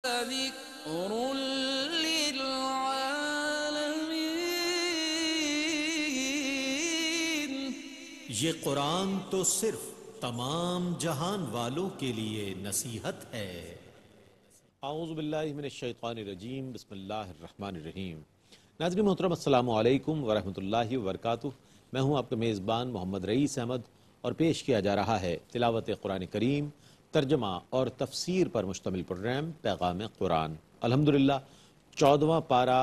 ذکر للعالمین۔ یہ قرآن تو صرف تمام جہان والوں کے لیے نصیحت ہے۔ اعوذ باللہ من الشیطان الرجیم، بسم اللہ الرحمن الرحیم۔ ناظرین محترم، السلام علیکم ورحمۃ اللہ وبرکاتہ۔ میں ہوں آپ کا میزبان محمد رئیس احمد، اور پیش کیا جا رہا ہے تلاوت قرآن کریم، ترجمہ اور تفسیر پر مشتمل پروگرام پیغام قرآن۔ الحمدللہ 14واں پارہ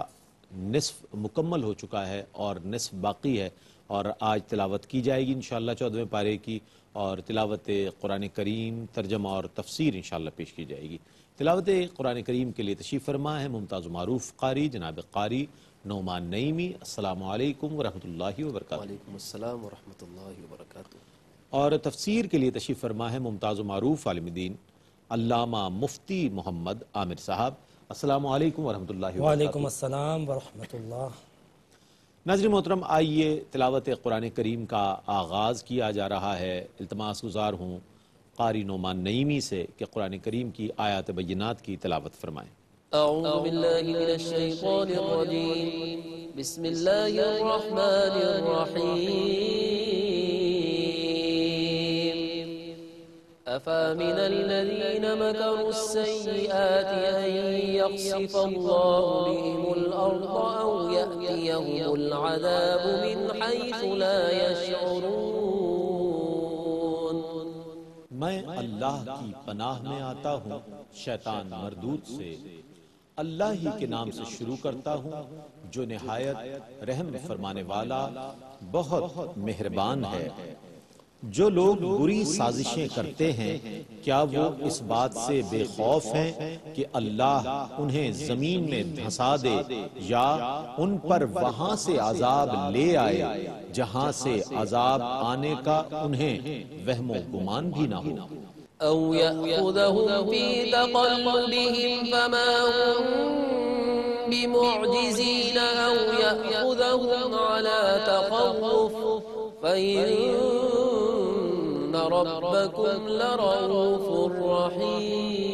نصف مکمل ہو چکا ہے اور نصف باقی ہے، اور آج تلاوت کی جائے گی انشاءاللہ 14ویں پارے کی، اور تلاوت قرآن کریم ترجمہ اور تفسیر انشاءاللہ پیش کی جائے گی۔ تلاوت قرآن کریم کے لیے تشریف فرما ہے ممتاز و معروف قاری جناب قاری نعمان نعیمی۔ السلام علیکم ورحمۃ اللہ وبرکاتہ۔ وعلیکم السلام ورحمۃ اللہ وبرکاتہ۔ اور تفسیر کے لیے تشریف فرما ہے ممتاز و معروف عالم دین علامہ مفتی محمد عامر صاحب۔ السلام علیکم ورحمۃ اللہ وبرکاتہ۔ وعلیکم السلام ورحمۃ اللہ۔ ناظرین محترم، آئیے تلاوت قرآن کریم کا آغاز کیا جا رہا ہے۔ التماس گزار ہوں قاری نعمان نعیمی سے کہ قرآن کریم کی آیات بینات کی تلاوت فرمائیں۔ اعوذ باللہ من الشیطان الرجیم، بسم اللہ الرحمن الرحیم۔ افامن الذین مکروا السیئات ان یخسف اللہ بهم الارض او یأتیهم العذاب من حیث لا یشعرون۔ میں اللہ کی پناہ میں آتا ہوں شیطان مردود سے۔ اللہ ہی کے نام سے شروع کرتا ہوں جو نہایت رحم فرمانے والا بہت مہربان ہے۔ جو لوگ بری سازشیں کرتے ہیں کیا وہ اس بات سے بے خوف ہیں کہ اللہ انہیں زمین میں دھنسا دے یا ان پر وہاں سے عذاب لے آئے جہاں سے عذاب آنے کا انہیں وہم و گمان بھی نہ ہو۔ او یأخذهم فی تقلبهم فما هم بمعجزین او یأخذهم على تخوف فإن ربکم لرؤوف رحیم۔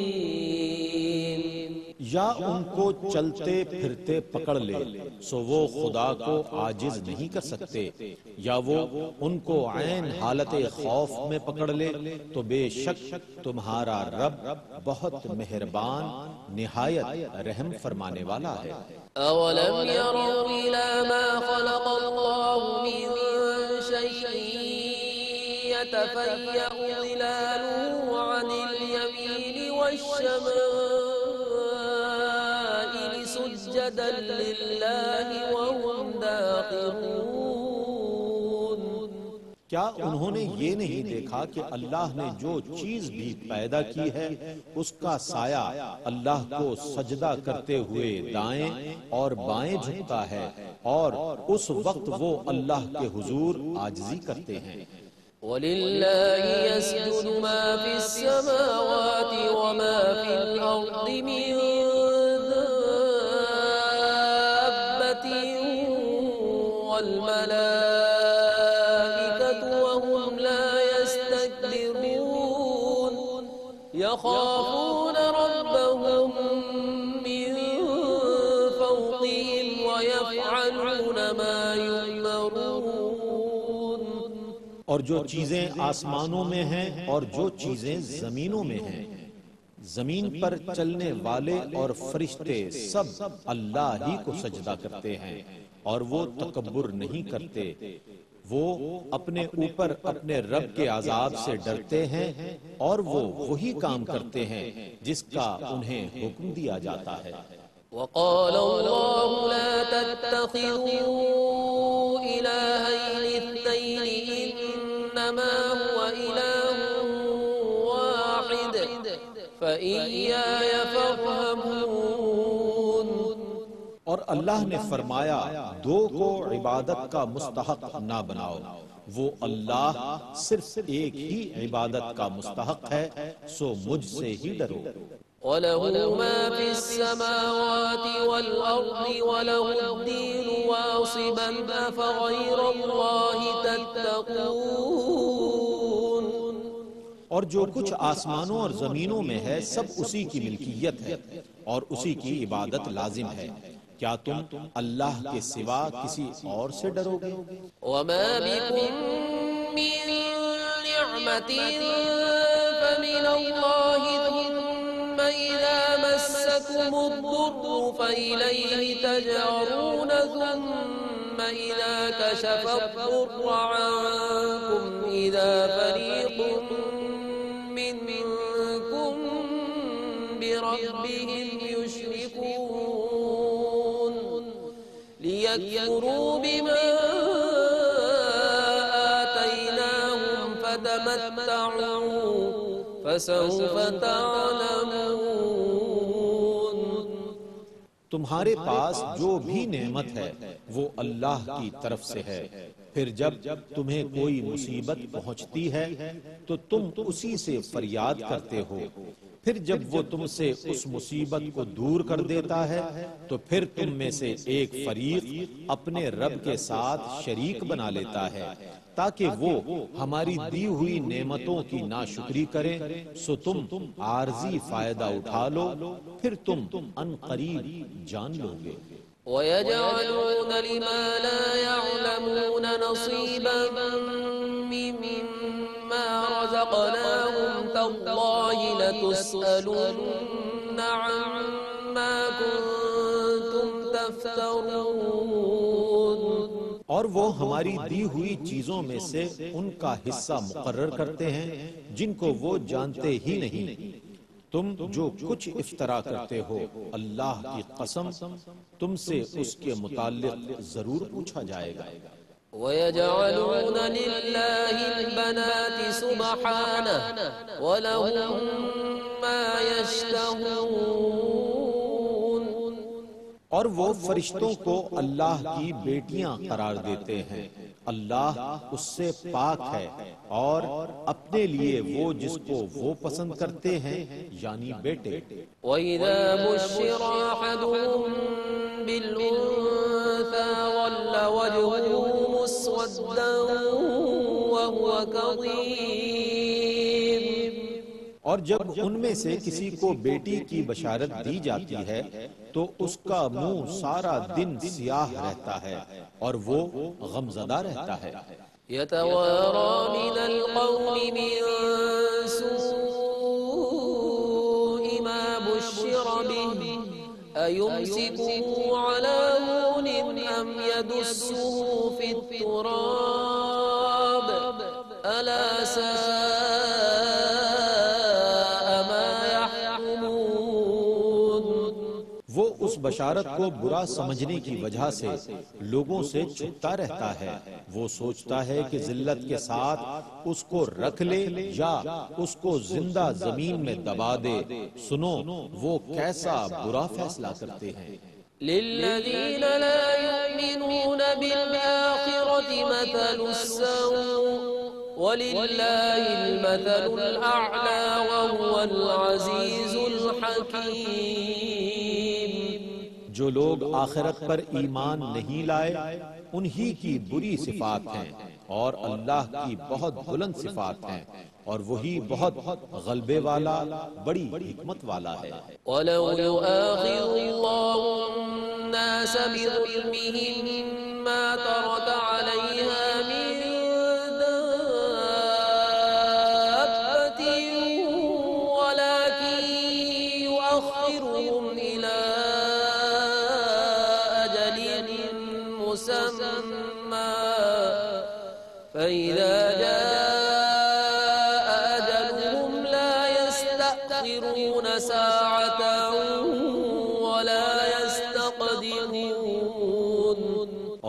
یا ان کو چلتے پھرتے پکڑ لے سو وہ خدا کو عاجز نہیں کر سکتے، یا وہ ان کو عین حالت خوف میں پکڑ لے تو بے شک تمہارا رب بہت مہربان نہایت رحم فرمانے والا ہے۔ اولم يروا الى ما خلق الله من شيء يتفيأ ظلاله عن اليمين والشمائل سجدا لله وهم داخرون۔ کیا انہوں نے یہ نہیں دیکھا کہ اللہ نے جو چیز بھی پیدا کی ہے اس کا سایہ اللہ کو سجدہ کرتے ہوئے دائیں اور بائیں جھکتا ہے، اور اس وقت وہ اللہ کے حضور عاجزی کرتے ہیں۔ وَلِلَّهِ يَسْجُدُ مَا فِي السَّمَاوَاتِ وَمَا فِي الْأَرْضِ مِن دَابَّةٍ وَالْمَلَائِكَةُ وَهُمْ لَا يَسْتَكْبِرُونَ يَخَافُونَ رَبَّهُم مِّن فَوْقِهِمْ وَيَفْعَلُونَ مَا يُؤْمَرُونَ۔ اور جو چیزیں آسمانوں میں ہیں اور جو چیزیں زمینوں میں ہیں، زمین پر چلنے والے اور فرشتے سب اللہ ہی کو سجدہ کرتے ہیں، اور وہ تکبر نہیں کرتے۔ وہ اپنے اوپر اپنے رب کے عذاب سے ڈرتے ہیں، اور وہ وہی کام کرتے ہیں جس کا انہیں حکم دیا جاتا ہے۔ وقال الله لا تتخذوا إلهين اثنين إنما هو إله واحد فإياي فارهبون۔ اور اللہ نے فرمایا دو کو عبادت کا مستحق نہ بناؤ، وہ اللہ صرف ایک ہی عبادت کا مستحق ہے، سو مجھ سے ہی ڈرو۔ وَلَهُ مَا فِي السَّمَاوَاتِ وَالْأَرْضِ وَلَهُ الدِّينُ وَاصِبًا أَفَغَيْرَ اللَّهِ تَتَّقُونَ۔ اور جو کچھ آسمانوں اور زمینوں میں ہے سب اسی کی ملکیت ہے اور اسی کی عبادت لازم ہے۔ کیا تم اللہ کے سوا کسی اور سے ڈرو گے؟ وما بكم من نعمة فمن الله ثم إذا مسكم الضر فإليه تجأرون ثم إذا كشف الضر عنكم إذا فريق منكم بربهم يشركون ليكفروا بما آتيناهم فتمتعوا فسوف تعلمون۔ تمہارے پاس جو بھی نعمت ہے وہ اللہ کی طرف سے ہے، پھر جب تمہیں کوئی مصیبت پہنچتی ہے تو تم اسی سے فریاد کرتے ہو، پھر جب وہ تم سے اس مصیبت کو دور کر دیتا ہے تو پھر تم میں سے ایک فریق اپنے رب کے ساتھ شریک بنا لیتا ہے تاکہ وہ ہماری دی ہوئی نعمتوں کی ناشکری کریں، سو تم عارضی فائدہ اٹھا لو، پھر تم ان قریب جان لو گے۔ وَيَجْعَلُونَ لِمَا لَا يَعْلَمُونَ نَصِيبًا مِّمَّا رَزَقْنَاهُمْ تَاللَّهِ لَتُسْأَلُنَّ عَمَّا كُنتُمْ تَفْتَرُونَ۔ اور وہ ہماری دی ہوئی چیزوں میں سے ان کا حصہ مقرر کرتے ہیں جن کو وہ جانتے ہی نہیں۔ تم جو کچھ افطرا کرتے ہو اللہ کی قسم تم سے اس کے متعلق ضرور پوچھا جائے گا۔ وَيَجْعَلُونَ لِلَّهِ الْبَنَاتِ سُبْحَانَهُ وَلَهُم مَّا يَشْتَهُونَ۔ اور وہ فرشتوں کو اللہ کی بیٹیاں قرار دیتے ہیں، اللہ اس سے پاک ہے اور اپنے لیے وہ جس کو وہ پسند کرتے ہیں یعنی بیٹے۔ وَإِذَا بُشِّرَ أَحَدُهُم بِالْأُنثَىٰ ظَلَّ وَجْهُهُ مُسْوَدًّا وَهُوَ كَظِيمٌ۔ اور جب ان میں سے کسی کو بیٹی کی بشارت دی جاتی ہے تو اس کا منہ سارا دن سیاہ رہتا ہے اور وہ غمزدہ رہتا ہے۔ يَتَوَارَىٰ مِنَ الْقَوْمِ مِن سُوءِ مَا بُشِّرَ بِهِ أَيُمْسِكُهُ عَلَىٰ هُونٍ أَمْ يَدُسُّهُ فِي التُّرَابِ أَلَا سَاءَ مَا يَحْكُمُونَ۔ وہ اس بشارت کو برا سمجھنے کی وجہ سے لوگوں سے چھپتا رہتا ہے، وہ سوچتا ہے کہ ذلت کے ساتھ اس کو رکھ لے یا اس کو زندہ زمین میں دبا دے۔ سنو وہ کیسا برا فیصلہ کرتے ہیں۔ لِلَّذِينَ لَا يُؤْمِنُونَ بِالْآخِرَةِ مَثَلُ السَّوْءِ وَلِلَّهِ الْمَثَلُ الْأَعْلَىٰ وَهُوَ الْعَزِيزُ الْحَكِيمُ۔ جو لوگ آخرت پر ایمان نہیں لائے انہی کی بری صفات ہیں اور اللہ کی بہت بلند صفات ہیں اور وہی بہت غلبے والا بڑی حکمت والا ہے۔ وَلَوْ يُؤَاخِذُ اللَّهُ النَّاسَ بِظُلْمِهِم مَّا تَرَكَ عَلَيْهَا مِن دَابَّةٍ وَلَٰكِن يُؤَخِّرُهُمْ إِلَىٰ أَجَلٍ مُّسَمًّى فَإِذَا جَاءَ أَجَلُهُمْ لَا يَسْتَأْخِرُونَ سَاعَةً وَلَا يَسْتَقْدِمُونَ۔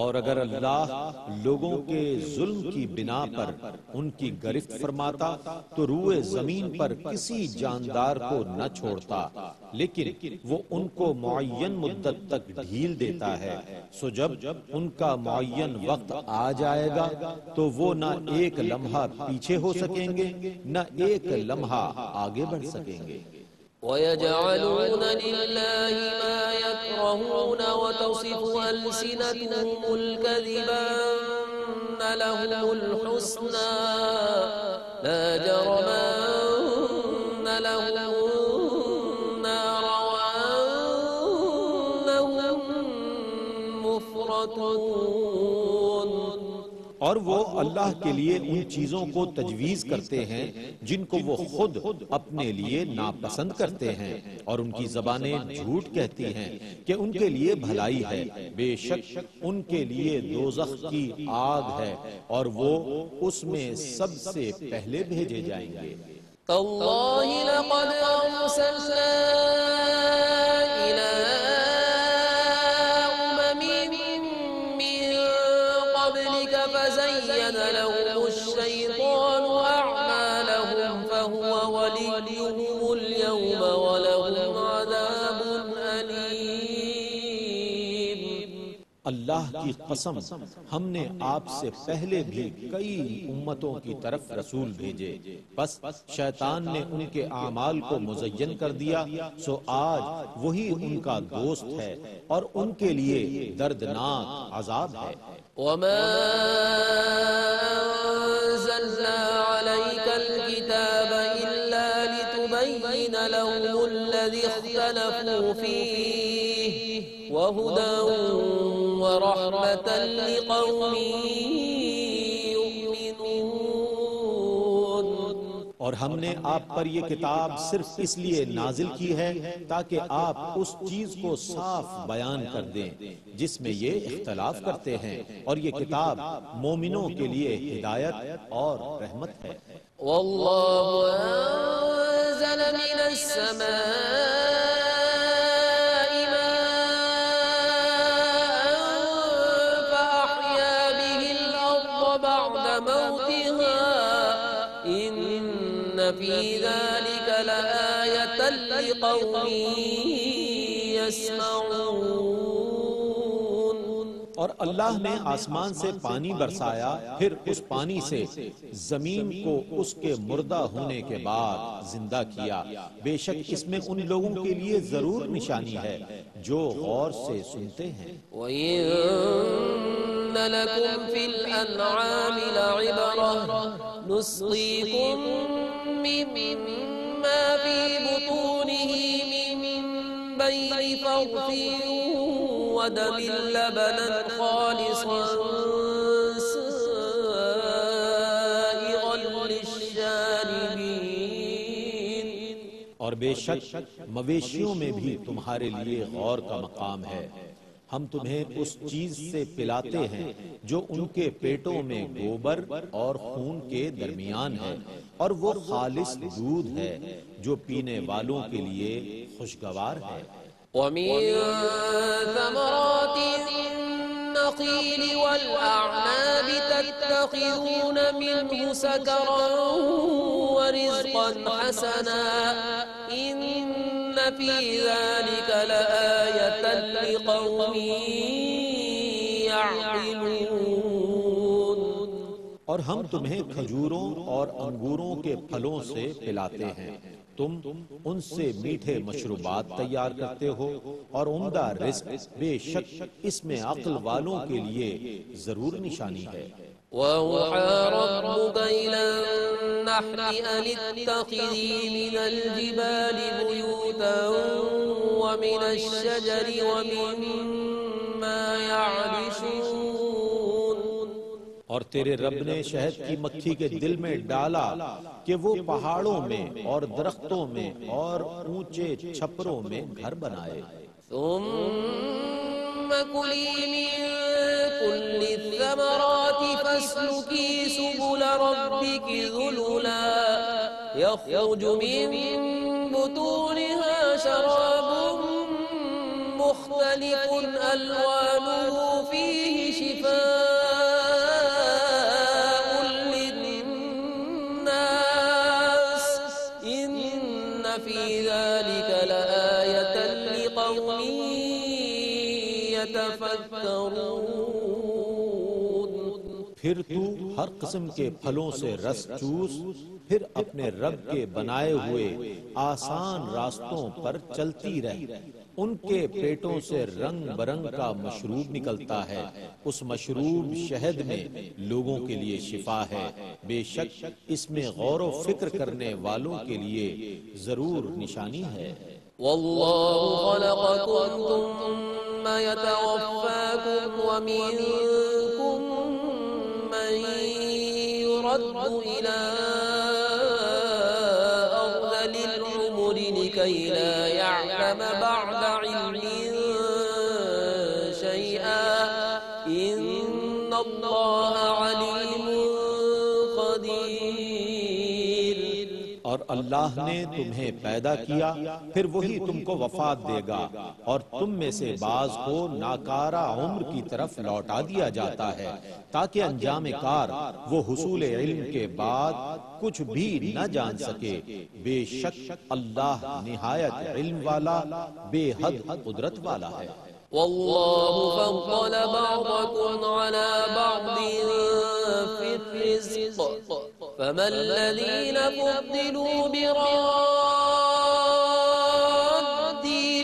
اور اگر اللہ لوگوں کے ظلم کی بنا پر ان کی گرفت فرماتا تو روئے زمین پر کسی جاندار کو نہ چھوڑتا، لیکن وہ ان کو معین مدت تک ڈھیل دیتا ہے، سو جب ان کا معین وقت آ جائے گا تو وہ نہ ایک لمحہ پیچھے ہو سکیں گے نہ ایک لمحہ آگے بڑھ سکیں گے۔ وَيَجْعَلُونَ لِلَّهِ مَا يَكْرَهُونَ وَتَصِفُ أَلْسِنَتُهُمُ الْكَذِبَ أَنَّ لهم الحسنى لا جرم أن لهم النار وأنهم مفرطون. اور وہ اللہ کے لیے ان چیزوں کو تجویز کرتے ہیں جن کو وہ خود اپنے لیے ناپسند کرتے ہیں، اور ان کی زبانیں جھوٹ کہتی ہیں کہ ان کے لیے بھلائی ہے. بے شک ان کے لیے دوزخ کی آگ ہے اور وہ اس میں سب سے پہلے بھیجے جائیں گے. تاللہ لقد أرسلنا إلى فزين لهم الشيطان أعمالهم فهو وليهم اليوم ولهم عذاب أليم. اللہ کی قسم، ہم نے آپ سے پہلے بھی کئی امتوں کی طرف رسول بھیجے، بس شیطان نے ان کے اعمال کو مزین کر دیا، سو آج وہی ان کا دوست ہے اور ان کے لیے دردناک عذاب ہے. وما أنزلنا عليك الكتاب إلا لتبين لهم الذي اختلفوا فيه وهدى ورحمة لقوم يؤمنون. اور ہم نے آپ پر یہ کتاب صرف اس لیے نازل کی ہے تاکہ آپ اس چیز کو صاف بیان کر دیں جس میں یہ اختلاف کرتے ہیں، اور یہ کتاب مومنوں کے لیے ہدایت اور رحمت ہے. والله أنزل من السماء ماء فأحيا به الأرض بعد موتها إن في ذلك لآية لقوم يسمعون. اور اللہ نے آسمان سے پانی برسایا، پھر اس پانی سے زمین کو اس کے مردہ ہونے کے بعد زندہ کیا. بے شک اس میں ان لوگوں کے لیے ضرور نشانی ہے جو غور سے سنتے ہیں. وَإِن لَكُمْ فِي الْأَنْعَامِ لَعِبْرَةً نُسْقِيكُم مِّمَّا فِي بُطُونِهِ مِن بَيْنِ فَرْثٍ ودم لبنا خالصا سائغا للشاربين. اور بے شک مویشیوں میں بھی تمہارے لیے غور کا مقام ہے. ہم تمہیں اس چیز سے پلاتے ہیں جو ان کے پیٹوں میں گوبر اور خون کے درمیان ہے، اور وہ خالص دودھ ہے جو پینے والوں کے لیے خوشگوار ہے. ومن ثمرات النخيل والأعناب تتخذون منه سكرا ورزقا حسنا إن في ذلك لآية لقوم يعقلون. اور ہم تمہیں کھجوروں اور انگوروں کے پھلوں سے پلاتے ہیں، تم ان سے میٹھے مشروبات تیار کرتے ہو اور عمدہ رزق. بے شک اس میں عقل والوں کے لیے ضرور نشانی ہے. وَأَوْحَى رَبُّكَ إِلَى النَّحْلِ أَنِ اتَّخِذِي مِنَ الْجِبَالِ بُيُوتًا وَمِنَ الشَّجَرِ وَمِمَّا يَعْرِشُونَ. اور تیرے رب نے شہد کی مکھی کے دل میں ڈالا کہ وہ پہاڑوں میں اور درختوں میں اور اونچے چھپروں میں گھر بنائے. ثم كلي من كل الثمرات فاسلكي سبل ربك ذللا يخرج من بطونها شراب مختلف ألوانه فيه شفاء للناس إن في ذلك لآية لقوم يتفكرون. پھر تو ہر قسم کے پھلوں سے رس چوس، پھر اپنے رب کے بنائے ہوئے آسان راستوں پر چلتی رہ۔ ان کے پیٹوں سے رنگ برنگ کا مشروب نکلتا ہے، اس مشروب شہد میں لوگوں کے لیے شفا ہے، بے شک اس میں غور و فکر کرنے والوں کے لیے ضرور نشانی ہے۔ والله خلقكم ثم يتوفاكم ومنكم من يرد إلى أرذل العمر لكي لا يعلم بعد علم شيئا إن الله عليم قدير۔ اور اللہ نے تمہیں پیدا کیا، پھر وہی تم کو وفات دے گا، اور تم میں سے بعض کو ناکارہ عمر کی طرف لوٹا دیا جاتا ہے تاکہ انجام کار وہ حصول علم کے بعد کچھ بھی نہ جان سکے۔ بے شک اللہ نہایت علم والا، بے حد قدرت والا ہے۔ والله فضل بعضكم على بعض في الرزق فما الذين فضلوا براد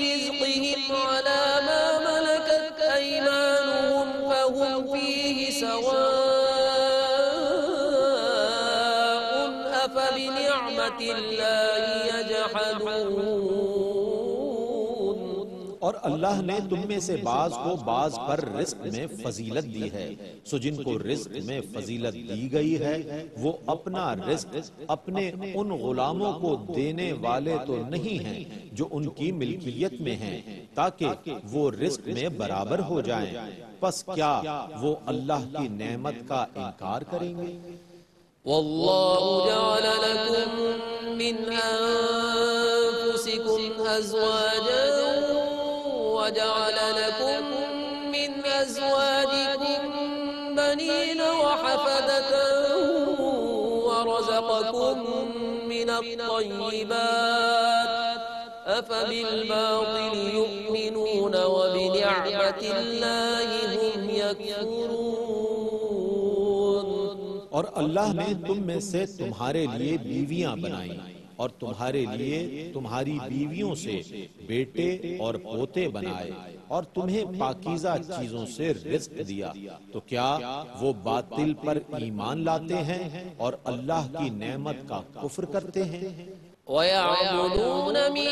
رزقهم على ما ملكت أيمانهم فهم فيه سواء أفبنعمة الله يجحدون۔ اور اللہ نے تم میں سے بعض کو بعض پر رزق میں فضیلت دی ہے، سو جن کو رزق میں فضیلت دی گئی ہے وہ اپنا رزق اپنے ان غلاموں کو دینے والے تو نہیں ہیں جو ان کی ملکیت میں ہیں، تاکہ وہ رزق میں برابر ہو جائیں، پس کیا وہ اللہ کی نعمت کا انکار کریں گے؟ والله جعل لكم من أنفسكم أزواجا وجعل لكم من أزواجكم بنين وحفدة ورزقكم من الطيبات أفبالباطل يؤمنون وبنعمة الله هم يكفرون۔ اور اللہ نے تم میں سے تمہارے لیے بیویاں بنائیں اور تمہارے لیے تمہاری بیویوں سے بیٹے اور پوتے بنائے اور تمہیں پاکیزہ چیزوں سے رزق دیا، تو کیا وہ باطل پر ایمان لاتے ہیں اور اللہ کی نعمت کا کفر کرتے ہیں؟ وَيَعْبُدُونَ مِن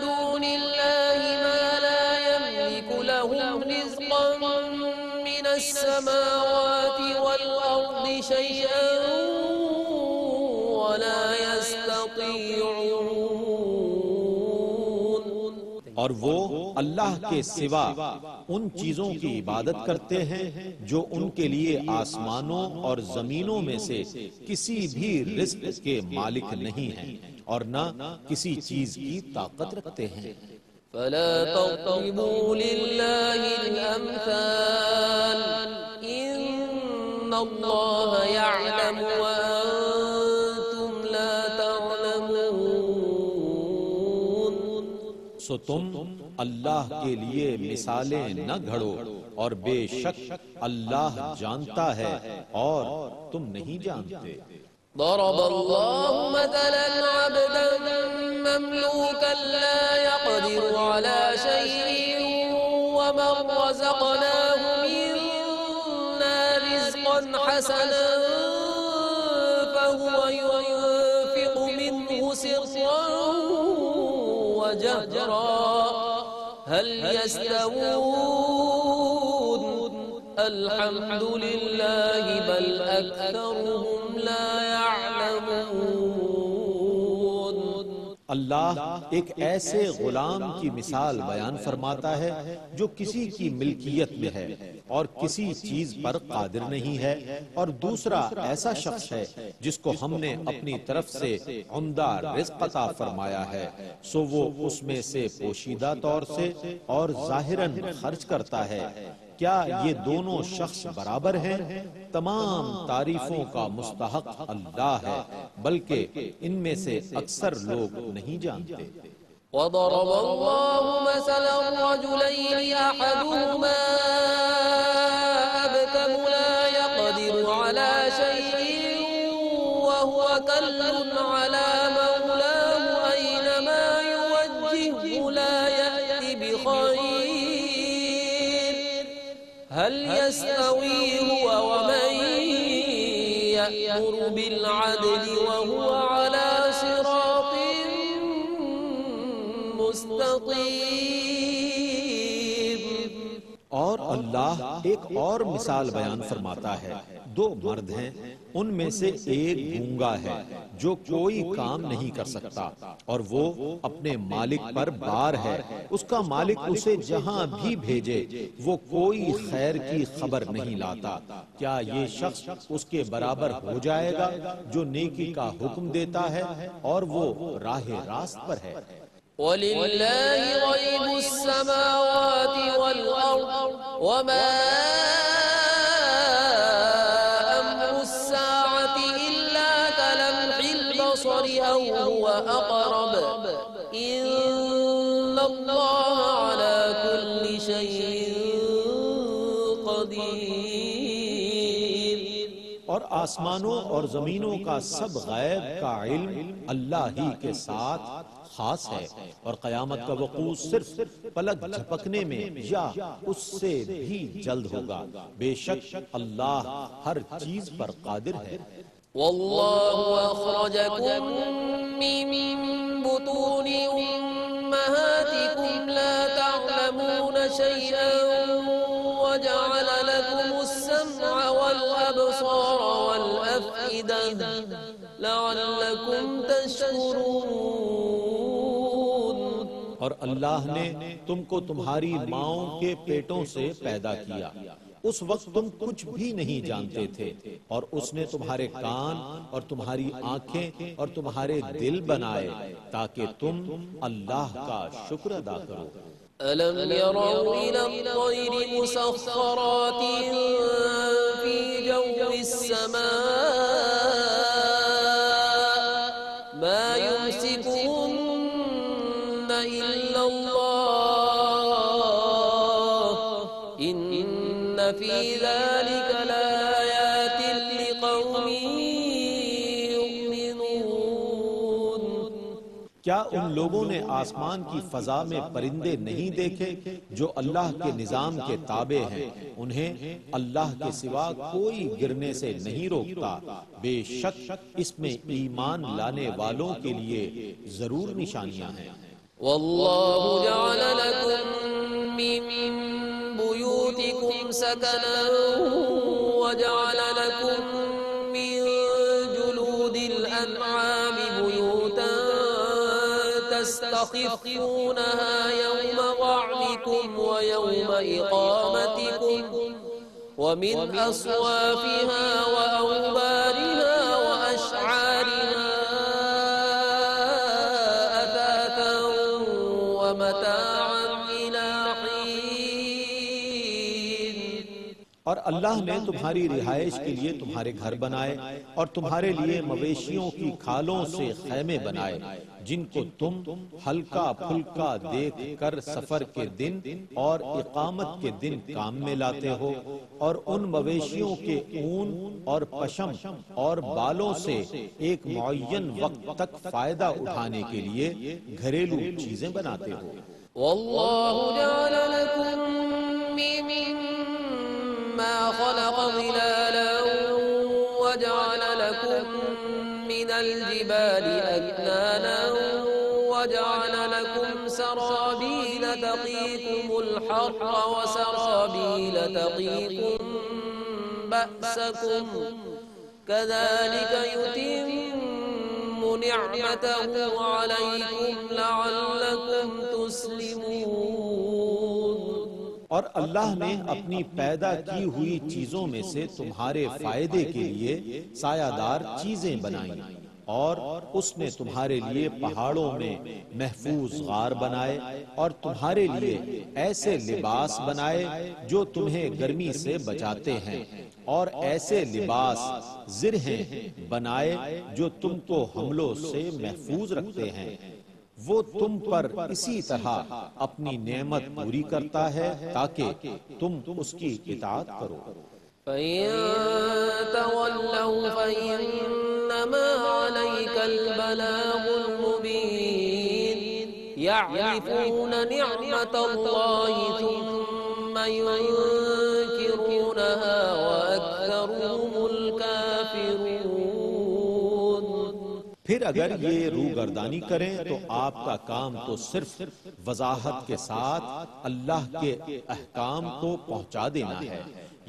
دُونِ اللَّهِ مَا لَا يَمْلِكُ لَهُمْ رِزْقًا مِّنَ السَّمَاوَاتِ وَالْأَرْضِ شَيْئًا وَلَا يَسْتَطِيعُونَ۔ اور وہ اللہ کے سوا ان چیزوں کی عبادت کرتے ہیں جو ان کے لیے آسمانوں اور زمینوں میں سے کسی بھی رزق کے مالک نہیں ہیں اور نہ کسی چیز کی طاقت رکھتے ہیں۔ فلا تضربوا لله الأمثال إن الله يعلم وأنتم لا تعلمون۔ سو تم اللہ کے لیے مثالیں نہ گھڑو اور بے شک اللہ جانتا ہے اور تم نہیں جانتے۔ ضرب الله مثلا عبدا مملوكا لا يقدر على شيء ومن رزقناه منا رزقا حسنا فهو ينفق منه سرا وجهرا هل يستوون الحمد لله بل أكثرهم لا يعلمون۔ اللہ ایک ایسے غلام کی مثال بیان فرماتا ہے جو کسی کی ملکیت میں ہے اور کسی چیز پر قادر نہیں ہے، اور دوسرا ایسا شخص ہے جس کو ہم نے اپنی طرف سے عمدہ رزق عطا فرمایا ہے، سو وہ اس میں سے پوشیدہ طور سے اور ظاہراً خرچ کرتا ہے۔ کیا یہ دونوں شخص برابر ہیں؟ تمام تعریفوں کا مستحق اللہ ہے، بلکہ ان میں سے اکثر لوگ نہیں جانتے۔ وضرب الله مثلا رجلين أحدهما أبكم لا يقدر بخير هل يستوي هو ومن يأمر بالعدل وهو على صراط مستقيم. اور اللہ ایک اور مثال بیان فرماتا ہے. دو مرد ہیں، ان میں سے ایک گونگا ہے جو کوئی کام نہیں کر سکتا، اور وہ اپنے مالک پر بار ہے. اس کا مالک اسے جہاں بھی بھیجے وہ کوئی خیر کی خبر نہیں لاتا. کیا یہ شخص اس کے برابر ہو جائے گا جو نیکی کا حکم دیتا ہے اور وہ راہ راست پر ہے؟ وَلِلَّهِ غَيْبُ السَّمَاوَاتِ وَالْأَرْضِ وَمَا أَمْرُ السَّاعَةِ إِلَّا كَلَمْحِ الْبَصَرِ أَوْ هُوَ أَقْرَبُ إِنَّ اللَّهَ عَلَى كُلِّ شَيْءٍ قَدِيرٌ. اور آسمانوں اور زمینوں کا سب غیب کا علم اللہ ہی کے ساتھ خاص ہے، اور قیامت کا وقوع صرف پلک جھپکنے میں یا اس سے بھی جلد ہوگا. بے شک اللہ ہر چیز پر قادر ہے. والله أخرجكم من بطون أمهاتكم لا تعلمون شيئا وجعل لكم السمع والأبصار والأفئدة لعلكم تشكرون. اور اللہ نے تم کو تمہاری ماؤں کے پیٹوں سے پیدا کیا. اس وقت تم کچھ بھی نہیں جانتے تھے، اور اس نے تمہارے کان اور تمہاری آنکھیں اور تمہارے دل بنائے تاکہ تم اللہ کا شکر ادا کرو. أَلَمْ يَرَوْا إِلَى الطَّيْرِ مُسَخَّرَاتٍ فِي جَوِّ السَّمَاءِ مَا يُمْسِكُهُنَّ إِلَّا اللَّهُ إِنَّ فِي ذَلِكَ لَآيَاتٍ لِقَوْمٍ يُؤْمِنُونَ. کیا ان لوگوں نے آسمان کی فضا میں پرندے نہیں دیکھے جو اللہ کے نظام کے تابع ہیں؟ انہیں اللہ کے سوا کوئی گرنے سے نہیں روکتا. بے شک اس میں ایمان لانے والوں کے لیے ضرور نشانیاں ہیں. والله جعل لكم من بيوتكم سكنا وجعل لكم من جلود الأنعام بيوتا تستخفونها يوم ظعنكم ويوم إقامتكم ومن أصوافها وأوبارها وأشعارها اور اللہ نے تمہاری رہائش کے لیے تمہارے گھر بنائے اور تمہارے لیے مویشیوں کی کھالوں سے خیمے بنائے جن کو تم ہلکا پھلکا دیکھ کر سفر کے دن اور اقامت کے دن کام میں لاتے ہو، اور ان مویشیوں کے اون اور پشم اور بالوں سے ایک معین وقت تک فائدہ اٹھانے کے لیے گھریلو چیزیں بناتے ہو. والله جعل لكم مما خلق ظلالا وجعل لكم من الجبال أكنانا وجعل لكم سرابيل تقيكم الحر وسرابيل تقيكم بأسكم كذلك يتم نعمته عليكم لعلكم تسلمون. اور اللہ نے اپنی پیدا کی ہوئی چیزوں میں سے تمہارے فائدے کے لیے سایہ دار چیزیں بنائیں، اور اس نے تمہارے لیے پہاڑوں میں محفوظ غار بنائے اور تمہارے لیے ایسے لباس بنائے جو تمہیں گرمی سے بچاتے ہیں، اور ایسے لباس زرہیں بنائے جو تم کو حملوں سے محفوظ رکھتے ہیں. وہ تم پر اسی طرح اپنی نعمت پوری کرتا ہے تاکہ تم اس کی اطاعت کرو. فَإِن تَوَلَّوْا فَإِنَّمَا عَلَيْكَ الْبَلَاغُ الْمُبِينُ. يعرفون نعمة الله ثم ينكرونها وأكثرهم الكافرون۔ پھر اگر یہ روگردانی کریں تو آپ کا کام تو صرف وضاحت کے ساتھ اللہ کے احکام کو پہنچا دینا ہے۔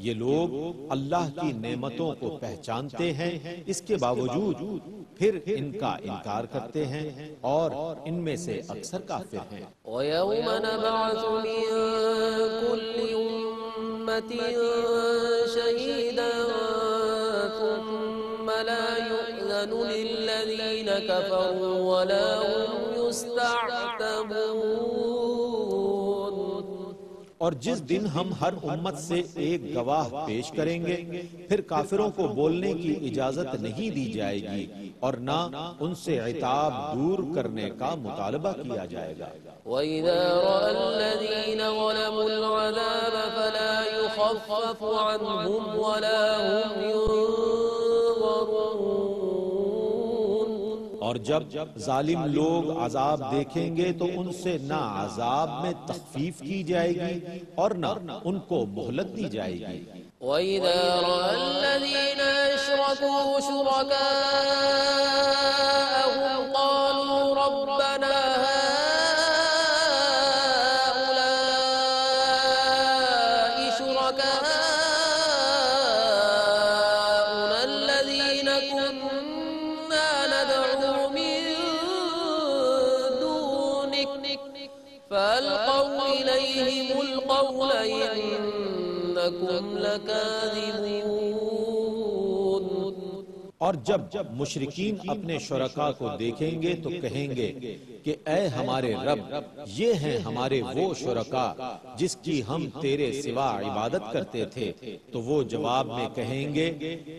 یہ لوگ اللہ کی نعمتوں کو پہچانتے ہیں، اس کے باوجود پھر ان کا انکار کرتے ہیں اور ان میں سے اکثر کافر ہیں۔ وَيَوْمَ نَبْعَثُ مِن كُلِّ أُمَّةٍ شَهِيدًا ثُمَّ لَا يُؤْذَنُ لِلَّذِينَ كَفَرُوا وَلَا هُمْ يُسْتَعْتَبُونَ۔ اور جس دن ہم ہر امت سے ایک گواہ پیش کریں گے، پھر کافروں کو بولنے کی اجازت نہیں دی جائے گی اور نہ ان سے عتاب دور کرنے کا مطالبہ کیا جائے گا۔ وَإِذَا رَأَى الَّذِينَ ظَلَمُوا الْعَذَابَ فَلَا يُخَفَّفُ عَنْهُمْ وَلَا هُمْ يُنظَرُونَ۔ اور جب ظالم لوگ عذاب دیکھیں گے تو ان سے نہ عذاب میں تخفیف کی جائے گی اور نہ ان کو مہلت دی جائے گی۔ وَإِذَا رَأَى الَّذِينَ أَشْرَكُوا شُرَكَاءَهُمْ قَالُوا رَبَّنَا هَؤُلَاءِ شُرَكَاؤُنَا الَّذِينَ كُنَّا نَدْعُو مِن دُونِكَ فَأَلْقَوْا إِلَيْهِمُ الْقَوْلَ إِنَّكُمْ لَكَاذِبُونَ۔ اور جب مشرکین اپنے شرکاء کو دیکھیں گے تو کہیں گے کہ اے ہمارے رب، یہ ہیں ہمارے وہ شرکاء جس کی ہم تیرے سوا عبادت کرتے تھے، تو وہ جواب میں کہیں گے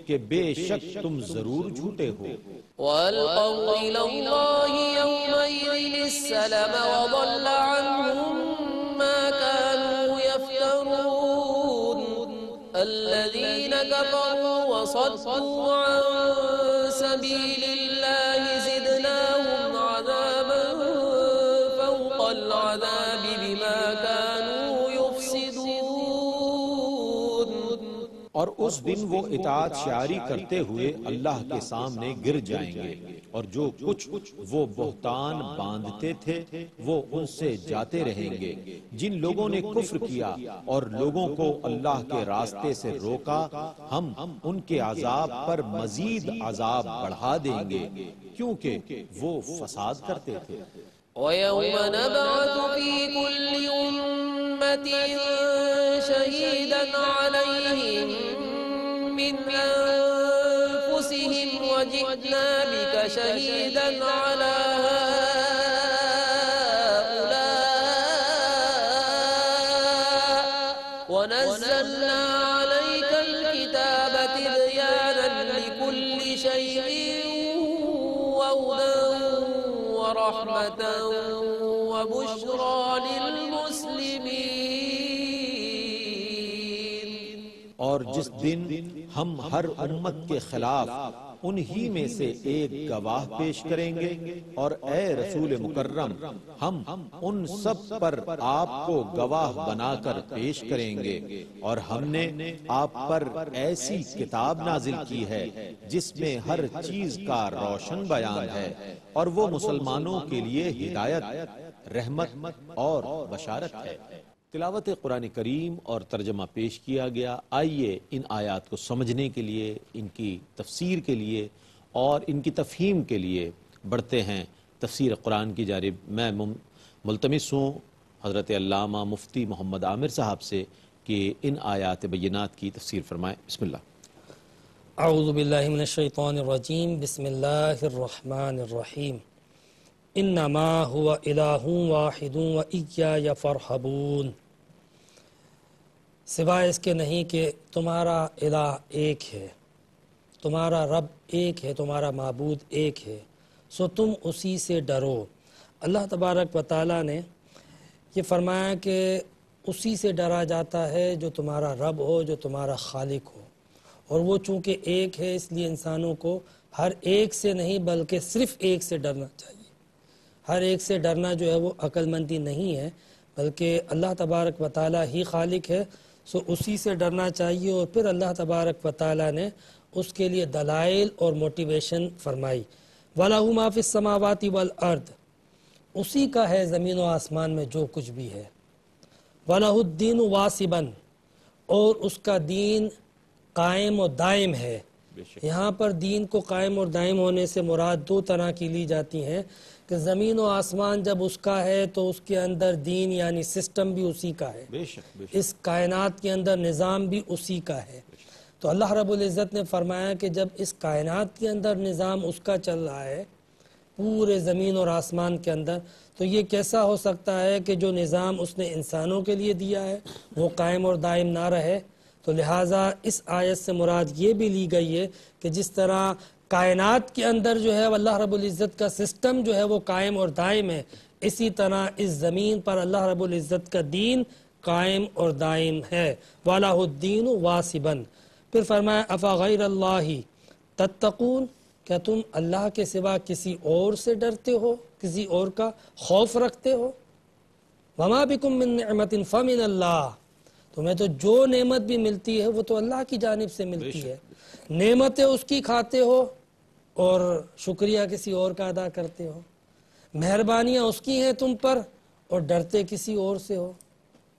کہ بے شک تم ضرور جھوٹے ہو۔ وَأَلْقَوْا إِلَى اللَّهِ يَوْمَئِذٍ السَّلَمَ وَضَلَّ عَنْهُمْ مَا كَانُوا يَفْتَرُونَ۔ الَّذِينَ كَفَرُوا وَصَدُّوا عَن سَبِيلِ اللَّهِ زِدْنَاهُمْ عَذَابًا فَوْقَ الْعَذَابِ بِمَا كَانُوا يُفْسِدُونَ۔ اور اس دن وہ اطاعت شعاری کرتے ہوئے اللہ کے سامنے گر جائیں گے، اور جو کچھ وہ بہتان باندھتے تھے وہ ان سے جاتے رہیں گے۔ جن لوگوں نے کفر کیا اور لوگوں کو اللہ کے راستے سے روکا، ہم ان کے عذاب پر مزید عذاب بڑھا دیں گے کیونکہ وہ فساد کرتے تھے۔ وَيَوْمَ نَبْعَثُ فِي كُلِّ أُمَّةٍ شَهِيدًا عَلَيْهِمْ مِنْ أَنفُسِهِمْ وَجِئْنَا بِكَ شَهِيدًا عَلَى هَؤُلَاءِ وَنَزَّلْنَا عَلَيْكَ الْكِتَابَ تِبْيَانًا لِكُلِّ شَيْءٍ وَهُدًى وَرَحْمَةً وَبُشْرَى لِلْمُسْلِمِينَ۔ اور جس دن ہم ہر امت کے خلاف انہی میں سے ایک گواہ پیش کریں گے، اور اے رسول مکرم، ہم ان سب پر آپ کو گواہ بنا کر پیش کریں گے، اور ہم نے آپ پر ایسی کتاب نازل کی ہے جس میں ہر چیز کا روشن بیان ہے، اور وہ مسلمانوں کے لیے ہدایت، رحمت اور بشارت ہے۔ تلاوت قرآن کریم اور ترجمہ پیش کیا گیا۔ آئیے ان آیات کو سمجھنے کے لیے، ان کی تفسیر کے لیے اور ان کی تفہیم کے لیے بڑھتے ہیں تفسیر قرآن کی جانب۔ میں ملتمس ہوں حضرت علامہ مفتی محمد عامر صاحب سے کہ ان آیات بینات کی تفسیر فرمائیں۔ بسم اللہ۔ اعوذ باللہ من الشیطان الرجیم، بسم اللہ الرحمن الرحیم۔ انما هو الہ واحد وإیای فارہبون۔ سوائے اس کے نہیں کہ تمہارا الہ ایک ہے، تمہارا رب ایک ہے، تمہارا معبود ایک ہے، سو تم اسی سے ڈرو۔ اللہ تبارک و تعالیٰ نے یہ فرمایا کہ اسی سے ڈرا جاتا ہے جو تمہارا رب ہو، جو تمہارا خالق ہو، اور وہ چونکہ ایک ہے اس لیے انسانوں کو ہر ایک سے نہیں بلکہ صرف ایک سے ڈرنا چاہیے۔ ہر ایک سے ڈرنا جو ہے وہ عقل مندی نہیں ہے، بلکہ اللہ تبارک و تعالیٰ ہی خالق ہے، سو اسی سے ڈرنا چاہیے۔ اور پھر اللہ تبارک و تعالیٰ نے اس کے لیے دلائل اور موٹیویشن فرمائی۔ وَلَهُ مَا فِي السَّمَاوَاتِ وَالْأَرْضِ، اسی کا ہے زمین و آسمان میں جو کچھ بھی ہے۔ وَلَهُ الدِّينُ وَاسِبًا، اور اس کا دین قائم و دائم ہے۔ یہاں پر دین کو قائم اور دائم ہونے سے مراد دو طرح کی لی جاتی ہیں کہ زمین و آسمان جب اس کا ہے تو اس کے اندر دین یعنی سسٹم بھی اسی کا ہے، بے شک اس کائنات کے اندر نظام بھی اسی کا ہے۔ تو اللہ رب العزت نے فرمایا کہ جب اس کائنات کے اندر نظام اس کا چل رہا ہے پورے زمین اور آسمان کے اندر، تو یہ کیسا ہو سکتا ہے کہ جو نظام اس نے انسانوں کے لیے دیا ہے وہ قائم اور دائم نہ رہے؟ تو لہٰذا اس آیت سے مراد یہ بھی لی گئی ہے کہ جس طرح کائنات کے اندر جو ہے اللہ رب العزت کا سسٹم جو ہے وہ قائم اور دائم ہے، اسی طرح اس زمین پر اللہ رب العزت کا دین قائم اور دائم ہے۔ وَلَهُ الدِّينُ وَاسِبًا، پھر فرمایا أَفَغَيْرَ اللَّهِ تَتَّقُونَ، کیا تم اللہ کے سوا کسی اور سے ڈرتے ہو، کسی اور کا خوف رکھتے ہو؟ وَمَا بِكُم مِّن نِعْمَةٍ فَمِنَ اللَّهِ، تمہیں تو جو نعمت بھی ملتی ہے وہ تو اللہ کی جانب سے ملتی ہے، نعمتیں اس کی کھاتے ہو اور شکریہ کسی اور کا ادا کرتے ہو، مہربانیاں اس کی ہیں تم پر اور ڈرتے کسی اور سے ہو،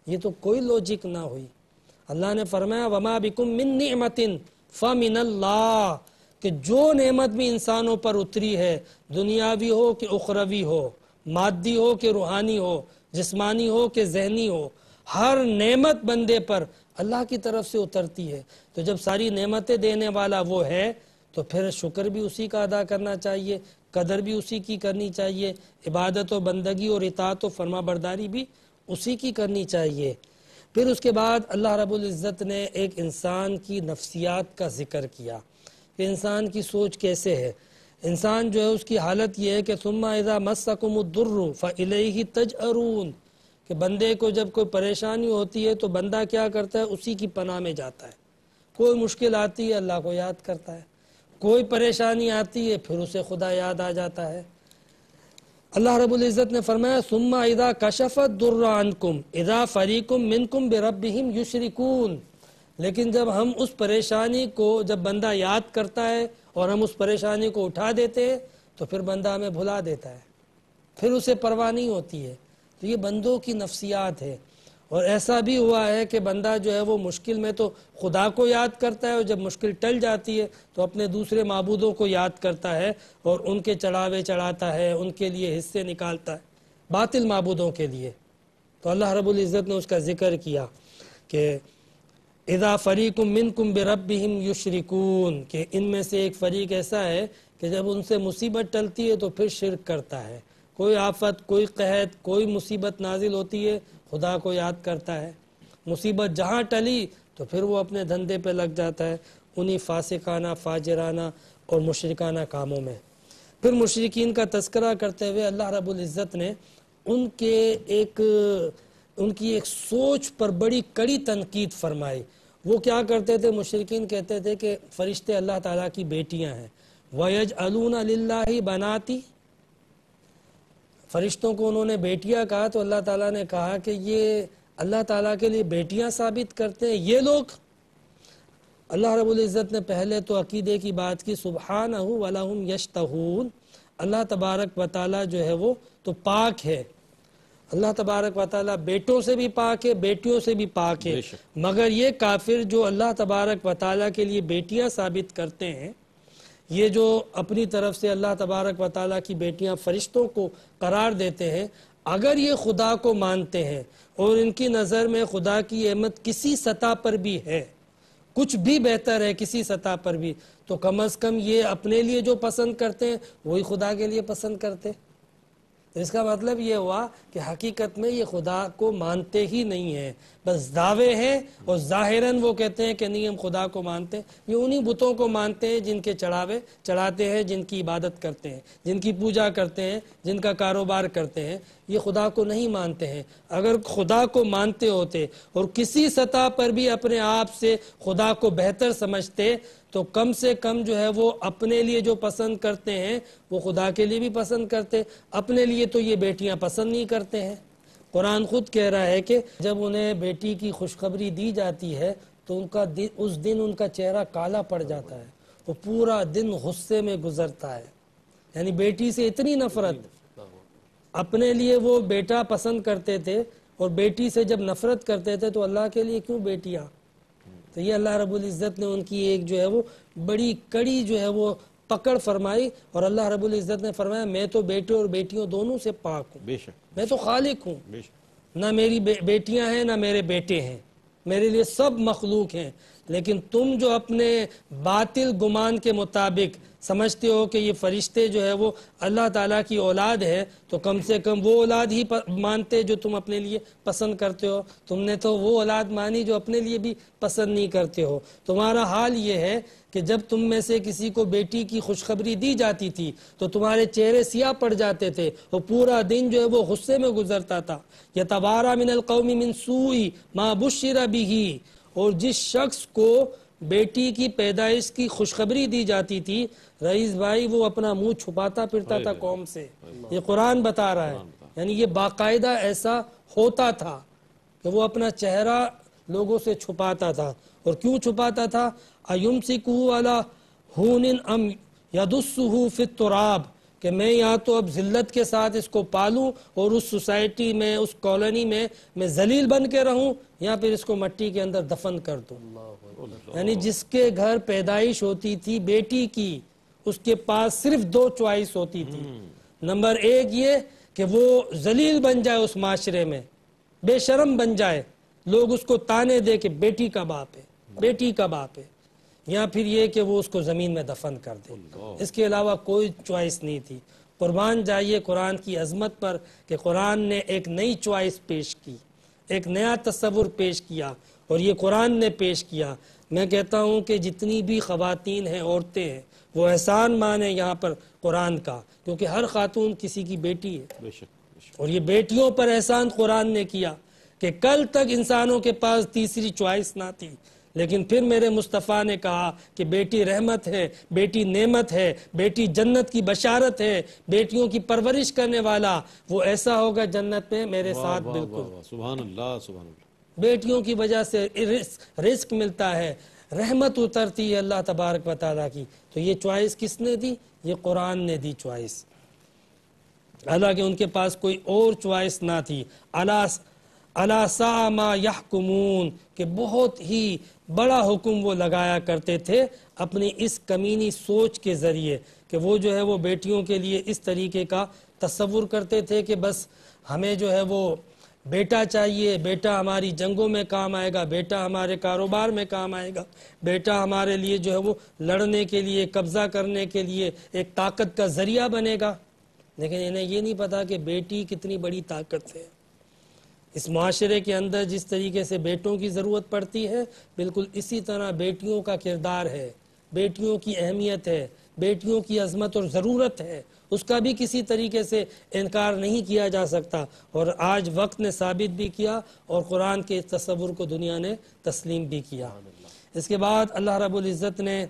یہ تو کوئی لوجک نہ ہوئی۔ اللہ نے فرمایا وَمَا بِكُم مِّن نِعْمَةٍ فَمِنَ اللَّهِ، کہ جو نعمت بھی انسانوں پر اتری ہے، دنیاوی ہو کہ اخروی ہو، مادی ہو کہ روحانی ہو، جسمانی ہو کہ ذہنی ہو، ہر نعمت بندے پر اللہ کی طرف سے اترتی ہے۔ تو جب ساری نعمتیں دینے والا وہ ہے تو پھر شکر بھی اسی کا ادا کرنا چاہیے، قدر بھی اسی کی کرنی چاہیے، عبادت و بندگی اور اطاعت و فرما برداری بھی اسی کی کرنی چاہیے۔ پھر اس کے بعد اللہ رب العزت نے ایک انسان کی نفسیات کا ذکر کیا کہ انسان کی سوچ کیسے ہے۔ انسان جو ہے اس کی حالت یہ ہے کہ ثم اذا مسکم الضر فالیہ تجأرون، کہ بندے کو جب کوئی پریشانی ہوتی ہے تو بندہ کیا کرتا ہے، اسی کی پناہ میں جاتا ہے۔ کوئی مشکل آتی ہے اللہ کو یاد کرتا ہے، کوئی پریشانی آتی ہے پھر اسے خدا یاد آ جاتا ہے۔ اللہ رب العزت نے فرمایا ثم اذا کشف الضر عنکم اذا فریق منکم بربہم یشرکون، لیکن جب ہم اس پریشانی کو جب بندہ یاد کرتا ہے اور ہم اس پریشانی کو اٹھا دیتے ہیں تو پھر بندہ ہمیں بھلا دیتا ہے، پھر اسے پرواہ نہیں ہوتی ہے۔ تو یہ بندوں کی نفسیات ہے۔ اور ایسا بھی ہوا ہے کہ بندہ جو ہے وہ مشکل میں تو خدا کو یاد کرتا ہے اور جب مشکل ٹل جاتی ہے تو اپنے دوسرے معبودوں کو یاد کرتا ہے اور ان کے چڑھاوے چڑھاتا ہے، ان کے لیے حصے نکالتا ہے، باطل معبودوں کے لیے۔ تو اللہ رب العزت نے اس کا ذکر کیا کہ اذا فریق منکم بربہم یشرکون، کہ ان میں سے ایک فریق ایسا ہے کہ جب ان سے مصیبت ٹلتی ہے تو پھر شرک کرتا ہے، کوئی آفت، کوئی قحط، کوئی مصیبت نازل ہوتی ہے خدا کو یاد کرتا ہے، مصیبت جہاں ٹلی تو پھر وہ اپنے دھندے پہ لگ جاتا ہے، انہی فاسقانہ، فاجرانہ اور مشرکانہ کاموں میں۔ پھر مشرکین کا تذکرہ کرتے ہوئے اللہ رب العزت نے ان کی ایک سوچ پر بڑی کڑی تنقید فرمائی۔ وہ کیا کرتے تھے؟ مشرکین کہتے تھے کہ فرشتے اللہ تعالیٰ کی بیٹیاں ہیں، وَيَجْعَلُونَ لِلَّهِ بَنَاتِ، فرشتوں کو انہوں نے بیٹیاں کہا تو اللہ تعالیٰ نے کہا کہ یہ اللہ تعالیٰ کے لیے بیٹیاں ثابت کرتے ہیں یہ لوگ۔ اللہ رب العزت نے پہلے تو عقیدے کی بات کی، سبحانہ وَلَهُمْ يَشْتَهُونَ، اللہ تبارک و تعالیٰ جو ہے وہ تو پاک ہے، اللہ تبارک و تعالیٰ بیٹوں سے بھی پاک ہے، بیٹیوں سے بھی پاک ہے، مگر یہ کافر جو اللہ تبارک و تعالیٰ کے لیے بیٹیاں ثابت کرتے ہیں، یہ جو اپنی طرف سے اللہ تبارک و تعالیٰ کی بیٹیاں فرشتوں کو قرار دیتے ہیں، اگر یہ خدا کو مانتے ہیں اور ان کی نظر میں خدا کی احمد کسی سطح پر بھی ہے، کچھ بھی بہتر ہے کسی سطح پر بھی، تو کم از کم یہ اپنے لیے جو پسند کرتے ہیں وہی خدا کے لیے پسند کرتے۔ اس کا مطلب یہ ہوا کہ حقیقت میں یہ خدا کو مانتے ہی نہیں ہیں، بس دعوے ہیں اور ظاہراً وہ کہتے ہیں کہ نہیں ہم خدا کو مانتے ہیں۔ یہ انہی بتوں کو مانتے ہیں جن کے چڑھاوے چڑھاتے ہیں، جن کی عبادت کرتے ہیں، جن کی پوجا کرتے ہیں، جن کا کاروبار کرتے ہیں۔ یہ خدا کو نہیں مانتے ہیں۔ اگر خدا کو مانتے ہوتے اور کسی سطح پر بھی اپنے آپ سے خدا کو بہتر سمجھتے تو کم سے کم جو ہے وہ اپنے لیے جو پسند کرتے ہیں وہ خدا کے لیے بھی پسند کرتے۔ اپنے لیے تو یہ بیٹیاں پسند نہیں کرتے ہیں۔ قرآن خود کہہ رہا ہے کہ جب انہیں بیٹی کی خوشخبری دی جاتی ہے تو اس دن ان کا چہرہ کالا پڑ جاتا ہے، وہ پورا دن غصے میں گزرتا ہے۔ یعنی بیٹی سے اتنی نفرت، اپنے لیے وہ بیٹا پسند کرتے تھے اور بیٹی سے جب نفرت کرتے تھے تو اللہ کے لیے کیوں بیٹیاں؟ تو یہ اللہ رب العزت نے ان کی ایک جو ہے وہ بڑی کڑی جو ہے وہ پکڑ فرمائی، اور اللہ رب العزت نے فرمایا میں تو بیٹے اور بیٹیوں دونوں سے پاک ہوں، بے شک، میں تو خالق ہوں، بے شک، نہ میری بیٹیاں ہیں نہ میرے بیٹے ہیں، میرے لیے سب مخلوق ہیں۔ لیکن تم جو اپنے باطل گمان کے مطابق سمجھتے ہو کہ یہ فرشتے جو ہے وہ اللہ تعالیٰ کی اولاد ہے، تو کم سے کم وہ اولاد ہی مانتے جو تم اپنے لیے پسند کرتے ہو۔ تم نے تو وہ اولاد مانی جو اپنے لیے بھی پسند نہیں کرتے ہو۔ تمہارا حال یہ ہے کہ جب تم میں سے کسی کو بیٹی کی خوشخبری دی جاتی تھی تو تمہارے چہرے سیاہ پڑ جاتے تھے، اور پورا دن جو ہے وہ غصے میں گزرتا تھا۔ یتوارا من القوم من سوء ما بشر به، اور جس شخص کو بیٹی کی پیدائش کی خوشخبری دی جاتی تھی رئیس بھائی وہ اپنا منہ چھپاتا پھرتا تھا قوم سے۔ یہ قرآن بتا رہا ہے، یعنی یہ باقاعدہ ایسا ہوتا تھا کہ وہ اپنا چہرہ لوگوں سے چھپاتا تھا۔ اور کیوں چھپاتا تھا؟ ایمسکہ علی ہون ام یدسہ فی التراب، کہ میں یا تو اب ذلت کے ساتھ اس کو پالوں اور اس سوسائٹی میں، اس کالونی میں ذلیل بن کے رہوں، یا پھر اس کو مٹی کے اندر دفن کر دوں۔ یعنی جس کے گھر پیدائش ہوتی تھی بیٹی کی، اس کے پاس صرف دو چوائس ہوتی تھی۔ نمبر ایک یہ کہ وہ ذلیل بن جائے اس معاشرے میں، بے شرم بن جائے، لوگ اس کو تانے دے کہ بیٹی کا باپ ہے، بیٹی کا باپ ہے، یا پھر یہ کہ وہ اس کو زمین میں دفن کر دے۔ اس کے علاوہ کوئی چوائس نہیں تھی۔ قربان جائیے قرآن کی عظمت پر کہ قرآن نے ایک نئی چوائس پیش کی، ایک نیا تصور پیش کیا، اور یہ قرآن نے پیش کیا۔ میں کہتا ہوں کہ جتنی بھی خواتین ہیں، عورتیں ہیں، وہ احسان مانیں یہاں پر قرآن کا، کیونکہ ہر خاتون کسی کی بیٹی ہے، بے شک، بے شک، اور یہ بیٹیوں پر احسان قرآن نے کیا کہ کل تک انسانوں کے پاس تیسری چوائس نہ تھی، لیکن پھر میرے مصطفیٰ نے کہا کہ بیٹی رحمت ہے، بیٹی نعمت ہے، بیٹی جنت کی بشارت ہے، بیٹیوں کی پرورش کرنے والا وہ ایسا ہوگا جنت میں میرے ساتھ واہ، بالکل۔ واہ، واہ، سبحان اللہ، سبحان اللہ۔ بیٹیوں کی وجہ سے رزق ملتا ہے، رحمت اترتی ہے اللہ تبارک و تعالیٰ کی۔ تو یہ چوائس کس نے دی؟ یہ قرآن نے دی چوائس، حالانکہ ان کے پاس کوئی اور چوائس نہ تھی۔ الا ساء ما یحکمون، کہ بہت ہی بڑا حکم وہ لگایا کرتے تھے اپنی اس کمینی سوچ کے ذریعے، کہ وہ جو ہے وہ بیٹیوں کے لیے اس طریقے کا تصور کرتے تھے کہ بس ہمیں جو ہے وہ بیٹا چاہیے، بیٹا ہماری جنگوں میں کام آئے گا، بیٹا ہمارے کاروبار میں کام آئے گا، بیٹا ہمارے لیے جو ہے وہ لڑنے کے لیے، قبضہ کرنے کے لیے ایک طاقت کا ذریعہ بنے گا۔ لیکن انہیں یہ نہیں پتا کہ بیٹی کتنی بڑی طاقت ہے۔ اس معاشرے کے اندر جس طریقے سے بیٹوں کی ضرورت پڑتی ہے، بالکل اسی طرح بیٹیوں کا کردار ہے، بیٹیوں کی اہمیت ہے، بیٹیوں کی عظمت اور ضرورت ہے، اس کا بھی کسی طریقے سے انکار نہیں کیا جا سکتا، اور آج وقت نے ثابت بھی کیا اور قرآن کے تصور کو دنیا نے تسلیم بھی کیا۔ اس کے بعد اللہ رب العزت نے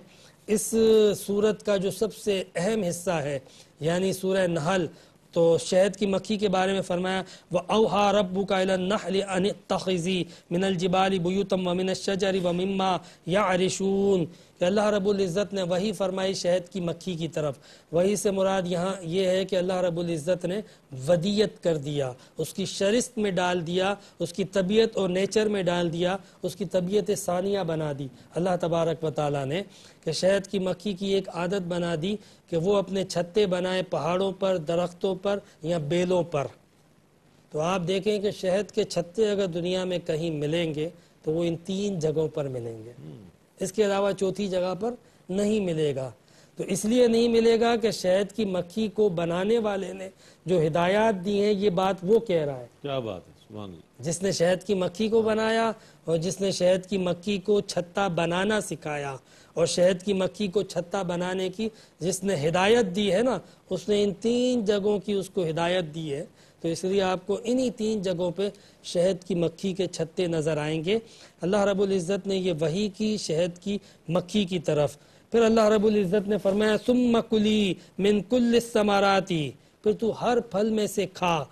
اس سورت کا جو سب سے اہم حصہ ہے یعنی سورہ نحل، تو شہد کی مکھی کے بارے میں فرمایا وَأَوْحَى رَبُّكَ إِلَى النَّحْلِ أَنِ اتَّخِذِي مِنَ الْجِبَالِ بُيُوتًا وَمِنَ الشَّجَرِ وَمِمَّا يَعْرِشُونَ، کہ اللہ رب العزت نے وہی فرمائی شہد کی مکھی کی طرف۔ وہی سے مراد یہاں یہ ہے کہ اللہ رب العزت نے ودیت کر دیا، اس کی شرست میں ڈال دیا، اس کی طبیعت اور نیچر میں ڈال دیا، اس کی طبیعت ثانیہ بنا دی اللہ تبارک و تعالیٰ نے، کہ شہد کی مکھی کی ایک عادت بنا دی کہ وہ اپنے چھتے بنائے پہاڑوں پر، درختوں پر یا بیلوں پر۔ تو آپ دیکھیں کہ شہد کے چھتے اگر دنیا میں کہیں ملیں گے تو وہ ان 3 جگہوں پر ملیں گے، اس کے علاوہ چوتھی جگہ پر نہیں ملے گا۔ تو اس لیے نہیں ملے گا کہ شہد کی مکھی کو بنانے والے نے جو ہدایات دی ہیں یہ بات وہ کہہ رہا ہے، کیا بات ہے، سبحان اللہ۔ جس نے شہد کی مکھی کو بنایا اور جس نے شہد کی مکھی کو چھتا بنانا سکھایا، اور شہد کی مکھی کو چھتا بنانے کی جس نے ہدایت دی ہے نا، اس نے ان 3 جگہوں کی اس کو ہدایت دی ہے۔ تو اس لیے آپ کو انہی 3 جگہوں پہ شہد کی مکھی کے چھتے نظر آئیں گے۔ اللہ رب العزت نے یہ وحی کی شہد کی مکھی کی طرف۔ پھر اللہ رب العزت نے فرمایا ثم کلی من کل الثمرات، پھر تو ہر پھل میں سے کھا،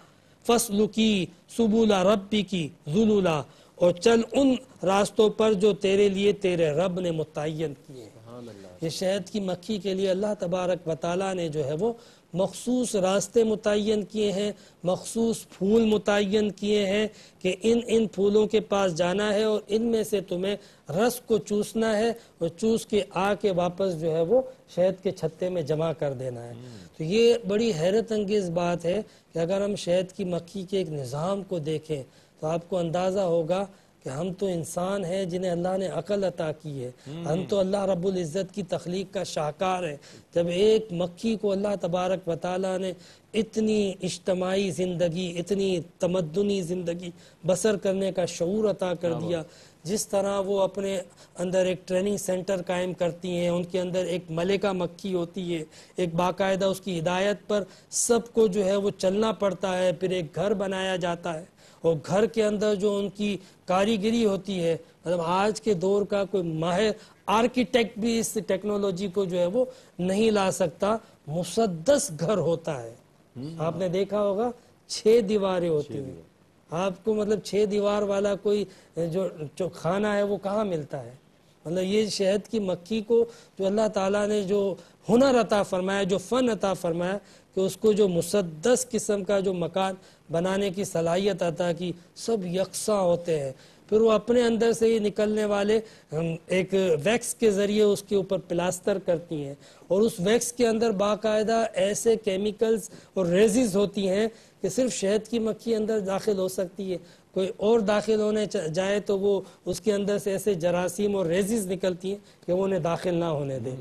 فسلکی سبل ربک ذللا، اور چل ان راستوں پر جو تیرے لیے تیرے رب نے متعین کیے ہیں۔ یہ شہد کی مکھی کے لیے اللہ تبارک و تعالیٰ نے جو ہے وہ مخصوص راستے متعین کیے ہیں، مخصوص پھول متعین کیے ہیں کہ ان پھولوں کے پاس جانا ہے اور ان میں سے تمہیں رس کو چوسنا ہے اور چوس کے آ کے واپس جو ہے وہ شہد کے چھتے میں جمع کر دینا ہے۔ تو یہ بڑی حیرت انگیز بات ہے کہ اگر ہم شہد کی مکھی کے ایک نظام کو دیکھیں تو آپ کو اندازہ ہوگا کہ ہم تو انسان ہیں جنہیں اللہ نے عقل عطا کی ہے، ہم تو اللہ رب العزت کی تخلیق کا شاہکار ہے۔ جب ایک مکھی کو اللہ تبارک و تعالیٰ نے اتنی اجتماعی زندگی، اتنی تمدنی زندگی بسر کرنے کا شعور عطا کر دیا، جس طرح وہ اپنے اندر ایک ٹریننگ سینٹر قائم کرتی ہیں، ان کے اندر ایک ملکہ مکھی ہوتی ہے، ایک باقاعدہ اس کی ہدایت پر سب کو جو ہے وہ چلنا پڑتا ہے، پھر ایک گھر بنایا جاتا ہے، اور گھر کے اندر جو ان کی کاریگری ہوتی ہے، مطلب آج کے دور کا کوئی ماہر آرکیٹیکٹ بھی اس ٹیکنالوجی کو جو ہے وہ نہیں لا سکتا۔ مسدس گھر ہوتا ہے، آپ نے دیکھا ہوگا 6 دیواریں ہوتی ہیں، آپ کو مطلب 6 دیوار والا کوئی جو کھانا ہے وہ کہاں ملتا ہے؟ مطلب یہ شہد کی مکھی کو جو اللہ تعالیٰ نے جو ہنر عطا فرمایا، جو فن عطا فرمایا کہ اس کو جو مسدس قسم کا جو مکان بنانے کی صلاحیت عطا کی، سب یکساں ہوتے ہیں۔ پھر وہ اپنے اندر سے ہی نکلنے والے ایک ویکس کے ذریعے اس کے اوپر پلاسٹر کرتی ہیں، اور اس ویکس کے اندر باقاعدہ ایسے کیمیکلز اور ریزز ہوتی ہیں کہ صرف شہد کی مکھی اندر داخل ہو سکتی ہے، کوئی اور داخل ہونے جائے تو وہ اس کے اندر سے ایسے جراثیم اور ریزز نکلتی ہیں کہ وہ انہیں داخل نہ ہونے دیں۔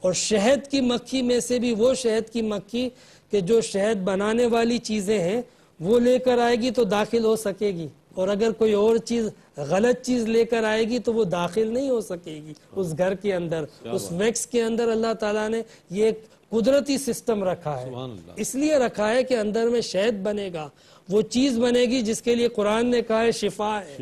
اور شہد کی مکھی میں سے بھی وہ شہد کی مکھی کہ جو شہد بنانے والی چیزیں ہیں وہ لے کر آئے گی تو داخل ہو سکے گی، اور اگر کوئی اور چیز غلط چیز لے کر آئے گی تو وہ داخل نہیں ہو سکے گی اس گھر کے اندر۔ اس ویکس کے اندر اللہ تعالیٰ نے یہ ایک قدرتی سسٹم رکھا ہے، اس لیے رکھا ہے کہ اندر میں شہد بنے گا، وہ چیز بنے گی جس کے لیے قرآن نے کہا ہے شفا ہے،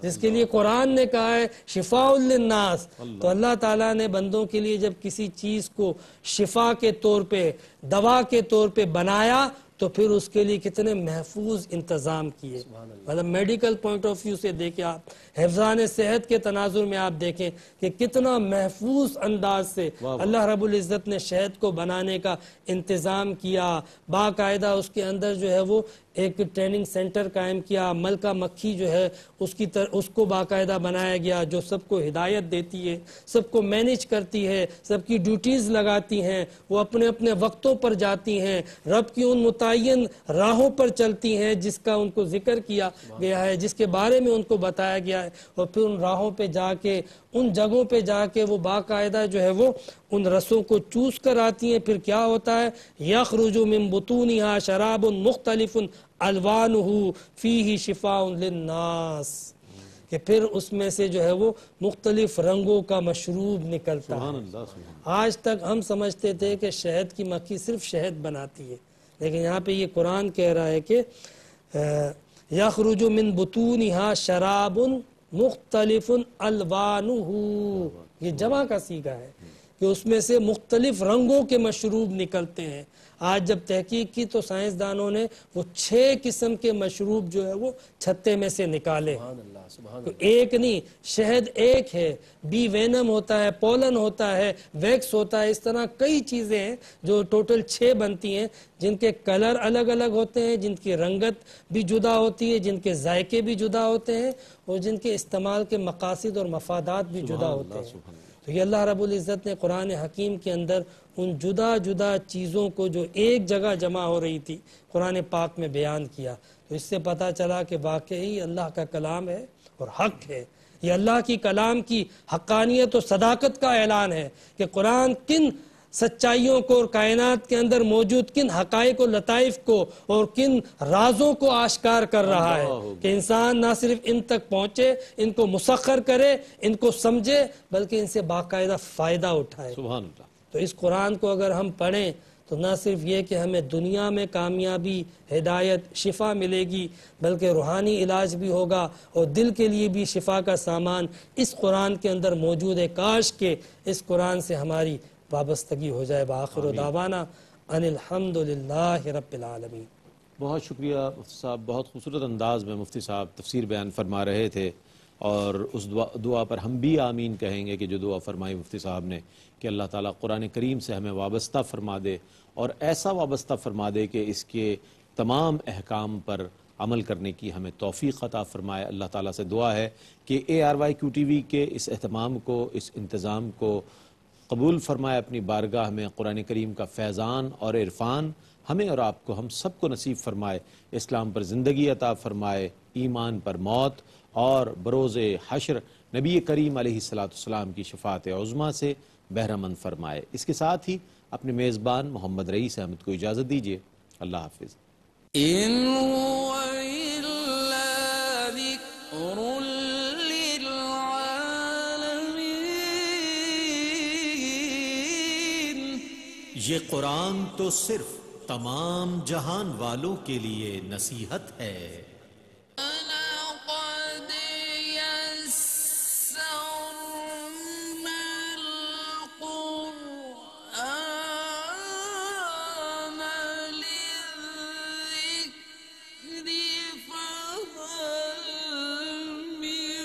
جس کے لیے قرآن نے کہا ہے شفاء للناس۔ تو اللہ تعالیٰ نے بندوں کے لیے جب کسی چیز کو شفا کے طور پہ، دوا کے طور پہ بنایا تو پھر اس کے لیے کتنے محفوظ انتظام کیے۔ مطلب میڈیکل پوائنٹ آف ویو سے دیکھیں آپ، حفظان صحت کے تناظر میں آپ دیکھیں کہ کتنا محفوظ انداز سے اللہ رب العزت نے شہد کو بنانے کا انتظام کیا، باقاعدہ اس کے اندر جو ہے وہ ایک ٹریننگ سینٹر قائم کیا، ملکہ مکھی جو ہے اس کو باقاعدہ بنایا گیا جو سب کو ہدایت دیتی ہے، سب کو مینیج کرتی ہے، سب کی ڈیوٹیز لگاتی ہیں، وہ اپنے اپنے وقتوں پر جاتی ہیں، رب کی ان متعین راہوں پر چلتی ہیں جس کا ان کو ذکر کیا گیا ہے، جس کے بارے میں ان کو بتایا گیا ہے، اور پھر ان راہوں پہ جا کے، ان جگہوں پہ جا کے وہ باقاعدہ جو ہے وہ ان رسوں کو چوس کر آتی ہیں۔ پھر کیا ہوتا ہے؟ یخرج من بطونها شراب مختلف الوانہ فیہ شفاء للناس، کہ پھر اس میں سے جو ہے وہ مختلف رنگوں کا مشروب نکلتا ہے۔ آج تک ہم سمجھتے تھے کہ شہد کی مکھی صرف شہد بناتی ہے، لیکن یہاں پہ یہ قرآن کہہ رہا ہے کہ یخرج من بطونها شراب مختلف الوانہ، یہ جمع کا صیغہ ہے کہ اس میں سے مختلف رنگوں کے مشروب نکلتے ہیں۔ آج جب تحقیق کی تو سائنسدانوں نے وہ 6 قسم کے مشروب جو ہے وہ چھتے میں سے نکالے، تو ایک نہیں، شہد ایک ہے، بی وینم ہوتا ہے، پولن ہوتا ہے، ویکس ہوتا ہے، اس طرح کئی چیزیں ہیں جو ٹوٹل 6 بنتی ہیں، جن کے کلر الگ الگ ہوتے ہیں، جن کی رنگت بھی جدا ہوتی ہے، جن کے ذائقے بھی جدا ہوتے ہیں، اور جن کے استعمال کے مقاصد اور مفادات بھی جدا ہوتے ہیں۔ تو یہ اللہ رب العزت نے قرآن حکیم کے اندر ان جدا جدا چیزوں کو جو ایک جگہ جمع ہو رہی تھی قرآن پاک میں بیان کیا، تو اس سے پتہ چلا کہ واقعی اللہ کا کلام ہے اور حق ہے۔ یہ اللہ کی کلام کی حقانیت اور صداقت کا اعلان ہے کہ قرآن کن سچائیوں کو اور کائنات کے اندر موجود کن حقائق و لطائف کو اور کن رازوں کو آشکار کر رہا ہے کہ انسان نہ صرف ان تک پہنچے، ان کو مسخر کرے، ان کو سمجھے، بلکہ ان سے باقاعدہ فائدہ اٹھائے۔ سبحان اللہ۔ تو اس قرآن کو اگر ہم پڑھیں تو نہ صرف یہ کہ ہمیں دنیا میں کامیابی، ہدایت، شفا ملے گی، بلکہ روحانی علاج بھی ہوگا اور دل کے لیے بھی شفا کا سامان اس قرآن کے اندر موجود ہے۔ کاش کہ اس قرآن سے ہماری وابستگی ہو جائے۔ بآخر دعوانا ان الحمد للہ رب العالمین۔ بہت شکریہ مفتی صاحب، بہت خوبصورت انداز میں مفتی صاحب تفسیر بیان فرما رہے تھے، اور اس دعا پر ہم بھی آمین کہیں گے کہ جو دعا فرمائی مفتی صاحب نے کہ اللہ تعالیٰ قرآن کریم سے ہمیں وابستہ فرما دے، اور ایسا وابستہ فرما دے کہ اس کے تمام احکام پر عمل کرنے کی ہمیں توفیق عطا فرمائے۔ اللہ تعالیٰ سے دعا ہے کہ ARYQ-TV کے اس اہتمام کو، اس انتظام کو قبول فرمائے اپنی بارگاہ میں، قرآن کریم کا فیضان اور عرفان ہمیں اور آپ کو، ہم سب کو نصیب فرمائے، اسلام پر زندگی عطا فرمائے، ایمان پر موت، اور بروز حشر نبی کریم علیہ السلام کی شفاعت عظمیٰ سے بہرہ مند فرمائے۔ اس کے ساتھ ہی اپنے میزبان محمد رئیس احمد کو اجازت دیجیے۔ اللہ حافظ۔ إن هو إلا ذكر للعالمين یہ قرآن تو صرف تمام جہان والوں کے لیے نصیحت ہے۔ لقد يسرنا القرآن للذكر فهل من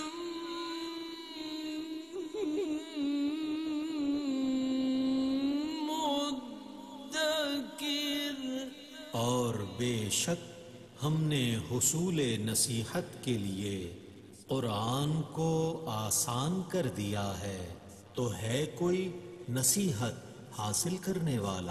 مدكر اور بے شک ہم نے حصول نصیحت کے لیے قرآن کو آسان کر دیا ہے، تو ہے کوئی نصیحت حاصل کرنے والا؟